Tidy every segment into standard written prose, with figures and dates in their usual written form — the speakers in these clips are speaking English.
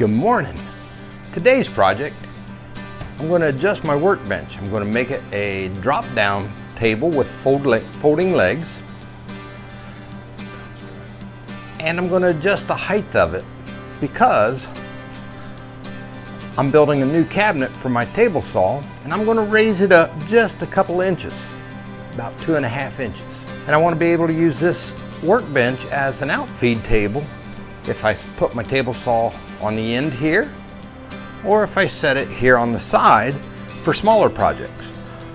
Good morning. Today's project, I'm going to adjust my workbench. I'm going to make it a drop-down table with folding legs. And I'm going to adjust the height of it because I'm building a new cabinet for my table saw, and I'm going to raise it up just a couple inches, about 2.5 inches. And I want to be able to use this workbench as an outfeed table if I put my table saw on the end here, or if I set it here on the side for smaller projects.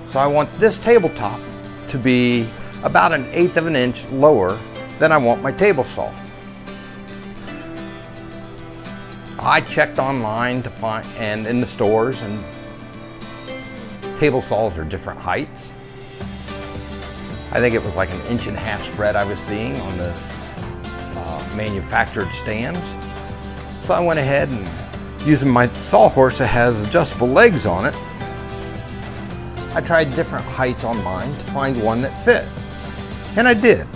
So I want this tabletop to be about 1/8 of an inch lower than I want my table saw. I checked online to find, and in the stores, and table saws are different heights. I think it was like 1.5 inch spread I was seeing on the manufactured stands. So I went ahead and, using my sawhorse that has adjustable legs on it, I tried different heights on mine to find one that fit. And I did.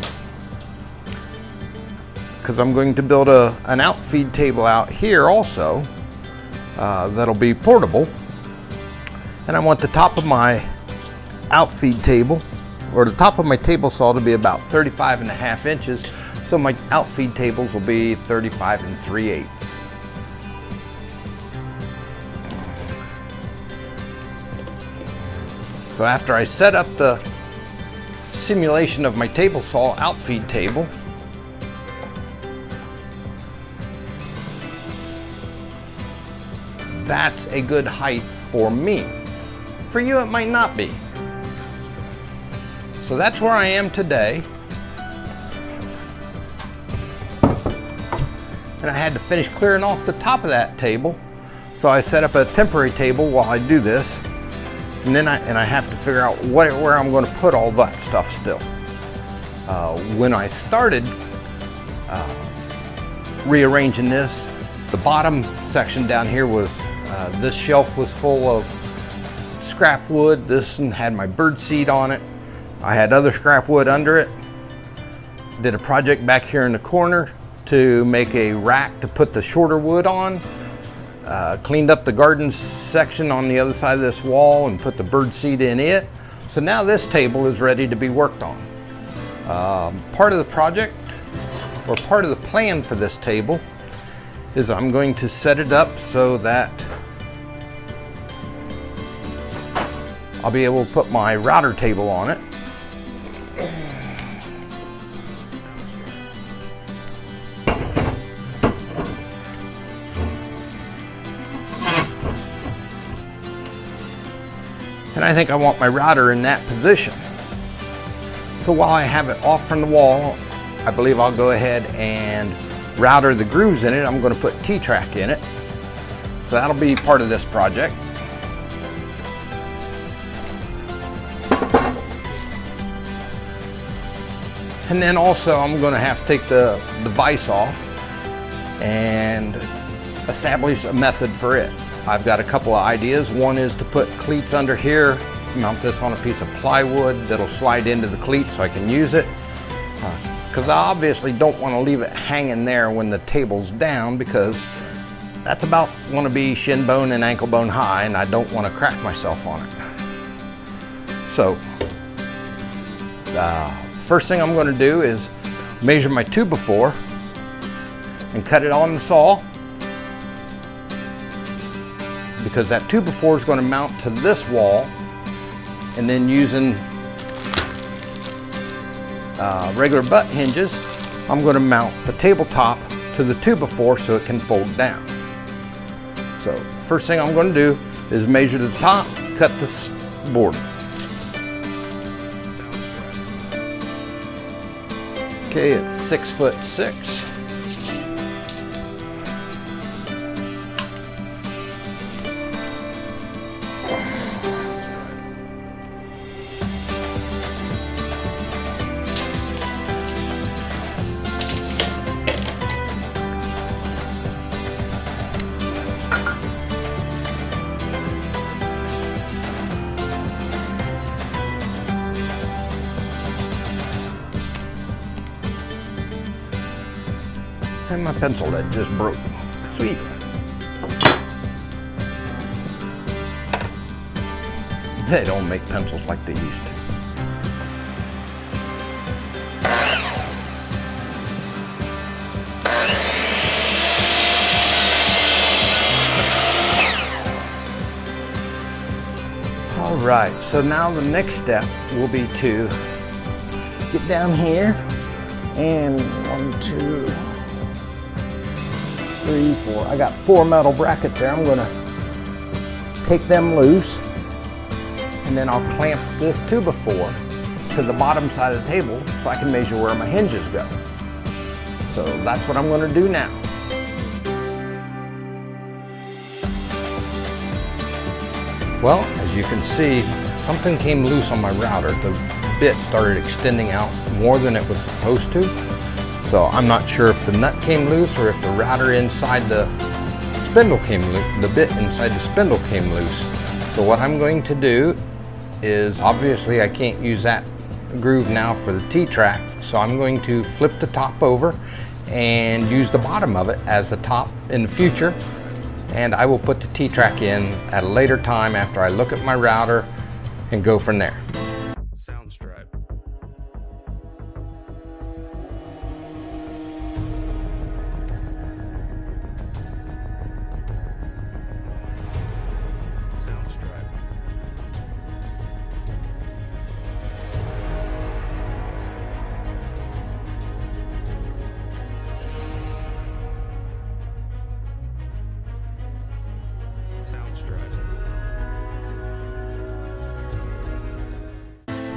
Because I'm going to build an outfeed table out here also that'll be portable. And I want the top of my outfeed table, or the top of my table saw, to be about 35.5 inches. So my outfeed tables will be 35 3/8. So after I set up the simulation of my table saw outfeed table, that's a good height for me. For you, it might not be. So that's where I am today. And I had to finish clearing off the top of that table. So I set up a temporary table while I do this. And then I have to figure out where I'm going to put all that stuff still. When I started rearranging this, the bottom section down here was, this shelf was full of scrap wood. This one had my bird seed on it. I had other scrap wood under it. Did a project back here in the corner to make a rack to put the shorter wood on. Cleaned up the garden section on the other side of this wall and put the bird seed in it. So now this table is ready to be worked on. Part of the project, or part of the plan for this table, is I'm going to set it up so that I'll be able to put my router table on it. And I think I want my router in that position. So while I have it off from the wall, I believe I'll go ahead and router the grooves in it. I'm going to put T-track in it. So that'll be part of this project. And then also I'm going to have to take the vise off and establish a method for it. I've got a couple of ideas. One is to put cleats under here, mount this on a piece of plywood that'll slide into the cleat so I can use it. Because I obviously don't want to leave it hanging there when the table's down, because that's about want to be shin bone and ankle bone high, and I don't want to crack myself on it. So, first thing I'm going to do is measure my 2x4 and cut it on the saw, because that 2x4 is going to mount to this wall, and then using regular butt hinges, I'm going to mount the tabletop to the 2x4 so it can fold down. So first thing I'm going to do is measure the top, cut this border. Okay, it's 6'6". And my pencil lead just broke. Sweet. They don't make pencils like they used to. All right, so now the next step will be to get down here and 1, 2, 3, 4. I got 4 metal brackets there. I'm gonna take them loose, and then I'll clamp this 2x4 to the bottom side of the table so I can measure where my hinges go. So that's what I'm gonna do now. Well, as you can see, something came loose on my router. The bit started extending out more than it was supposed to. So I'm not sure if the nut came loose or if the router inside the spindle came loose, the bit inside the spindle came loose. So what I'm going to do is, obviously I can't use that groove now for the T-track, so I'm going to flip the top over and use the bottom of it as the top in the future. And I will put the T-track in at a later time after I look at my router and go from there. Soundstripe. Soundstripe.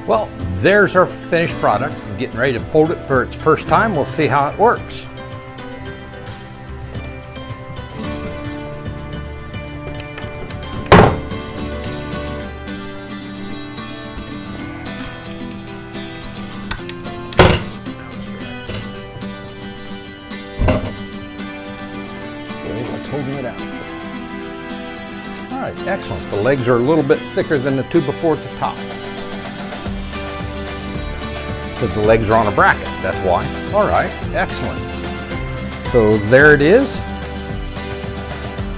Well, there's our finished product. I'm getting ready to fold it for its first time. We'll see how it works. Okay, let's hold it out. All right, excellent. The legs are a little bit thicker than the 2x4 at the top. Because the legs are on a bracket, that's why. All right, excellent. So there it is,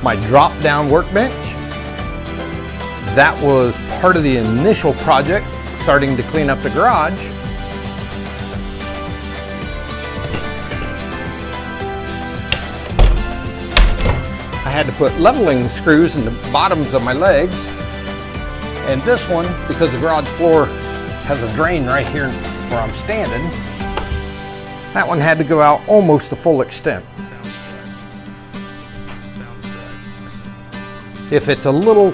my drop-down workbench. That was part of the initial project, starting to clean up the garage. I had to put leveling screws in the bottoms of my legs. And this one, because the garage floor has a drain right here where I'm standing, that one had to go out almost the full extent. If it's a little,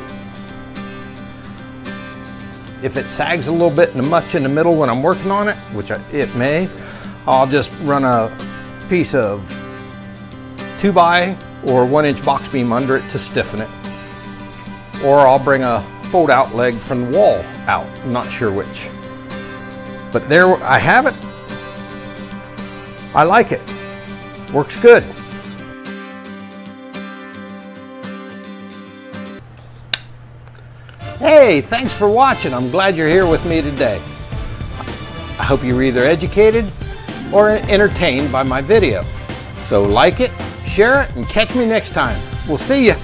if it sags a little bit much in the middle when I'm working on it, which it may, I'll just run a piece of 2x or 1-inch box beam under it to stiffen it. Or I'll bring a fold out leg from the wall out, I'm not sure which. But there I have it. I like it. Works good. Hey, thanks for watching. I'm glad you're here with me today. I hope you were either educated or entertained by my video. So like it, share it, and catch me next time. We'll see you.